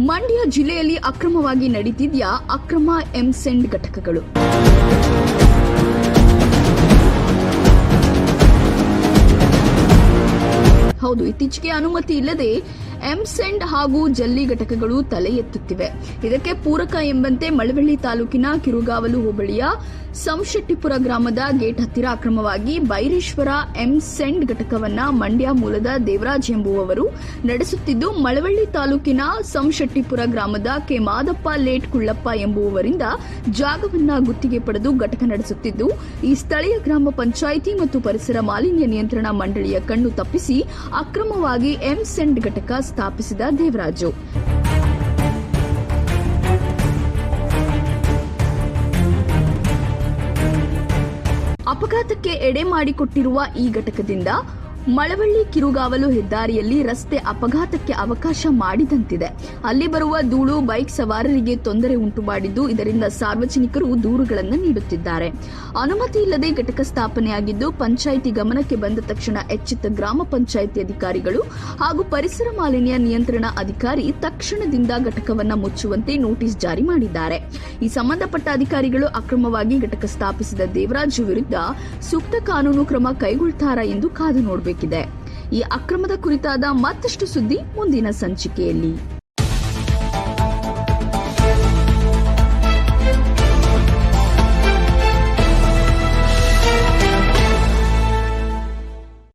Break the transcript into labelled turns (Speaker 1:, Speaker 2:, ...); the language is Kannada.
Speaker 1: ಮಂಡ್ಯ ಜಿಲ್ಲೆಯಲ್ಲಿ ಅಕ್ರಮವಾಗಿ ನಡೀತಿದ್ಯಾ ಅಕ್ರಮ ಎಂಸೆಂಡ್ ಘಟಕಗಳು. ಹೌದು, ಇತ್ತೀಚೆಗೆ ಅನುಮತಿ ಇಲ್ಲದೆ ಎಂಸೆಂಡ್ ಹಾಗೂ ಜಲ್ಲಿ ಘಟಕಗಳು ತಲೆ ಎತ್ತುತ್ತಿವೆ. ಇದಕ್ಕೆ ಪೂರಕ ಎಂಬಂತೆ ಮಳವಳ್ಳಿ ತಾಲೂಕಿನ ಕಿರುಗಾವಲು ಹೋಬಳಿಯ ಸಂಶೆಟ್ಟಿಪುರ ಗ್ರಾಮದ ಗೇಟ್ ಹತ್ತಿರ ಅಕ್ರಮವಾಗಿ ಬೈರೇಶ್ವರ ಎಂಸೆಂಡ್ ಘಟಕವನ್ನ ಮಂಡ್ಯ ಮೂಲದ ದೇವರಾಜ್ ಎಂಬುವವರು ನಡೆಸುತ್ತಿದ್ದು, ಮಳವಳ್ಳಿ ತಾಲೂಕಿನ ಸಂಶೆಟ್ಟಿಪುರ ಗ್ರಾಮದ ಕೆ ಮಾದಪ್ಪ ಲೇಟ್ ಕುಳ್ಳಪ್ಪ ಎಂಬುವವರಿಂದ ಜಾಗವನ್ನ ಗುತ್ತಿಗೆ ಪಡೆದು ಘಟಕ ನಡೆಸುತ್ತಿದ್ದು, ಈ ಸ್ಥಳೀಯ ಗ್ರಾಮ ಪಂಚಾಯಿತಿ ಮತ್ತು ಪರಿಸರ ಮಾಲಿನ್ಯ ನಿಯಂತ್ರಣ ಮಂಡಳಿಯ ಕಣ್ಣು ತಪ್ಪಿಸಿ ಅಕ್ರಮವಾಗಿ ಎಂಸೆಂಡ್ ಘಟಕ ಸ್ಥಾಪಿಸಿದ ದೇವರಾಜು ಅಪಘಾತಕ್ಕೆ ಎಡೆ ಮಾಡಿಕೊಟ್ಟಿರುವ ಈ ಘಟಕದಿಂದ ಮಳವಳ್ಳಿ ಕಿರುಗಾವಲು ಹೆದ್ದಾರಿಯಲ್ಲಿ ರಸ್ತೆ ಅಪಘಾತಕ್ಕೆ ಅವಕಾಶ ಮಾಡಿದಂತಿದೆ. ಅಲ್ಲಿ ಬರುವ ಧೂಳು ಬೈಕ್ ಸವಾರರಿಗೆ ತೊಂದರೆ ಉಂಟು ಮಾಡಿದ್ದು, ಇದರಿಂದ ಸಾರ್ವಜನಿಕರು ದೂರುಗಳನ್ನು ನೀಡುತ್ತಿದ್ದಾರೆ. ಅನುಮತಿ ಇಲ್ಲದೆ ಘಟಕ ಸ್ಥಾಪನೆಯಾಗಿದ್ದು, ಪಂಚಾಯಿತಿ ಗಮನಕ್ಕೆ ಬಂದ ತಕ್ಷಣ ಎಚ್ಚೆತ್ತ ಗ್ರಾಮ ಪಂಚಾಯಿತಿ ಅಧಿಕಾರಿಗಳು ಹಾಗೂ ಪರಿಸರ ಮಾಲಿನ್ಯ ನಿಯಂತ್ರಣ ಅಧಿಕಾರಿ ತಕ್ಷಣದಿಂದ ಘಟಕವನ್ನು ಮುಚ್ಚುವಂತೆ ನೋಟಿಸ್ ಜಾರಿ ಮಾಡಿದ್ದಾರೆ. ಈ ಸಂಬಂಧಪಟ್ಟ ಅಧಿಕಾರಿಗಳು ಅಕ್ರಮವಾಗಿ ಘಟಕ ಸ್ಥಾಪಿಸಿದ ದೇವರಾಜು ವಿರುದ್ಧ ಸೂಕ್ತ ಕಾನೂನು ಕ್ರಮ ಕೈಗೊಳ್ತಾರಾ ಎಂದು ಕಾದು ನೋಡಬೇಕು. ಈ ಅಕ್ರಮದ ಕುರಿತಾದ ಮತ್ತಷ್ಟು ಸುದ್ದಿ ಮುಂದಿನ ಸಂಚಿಕೆಯಲ್ಲಿ.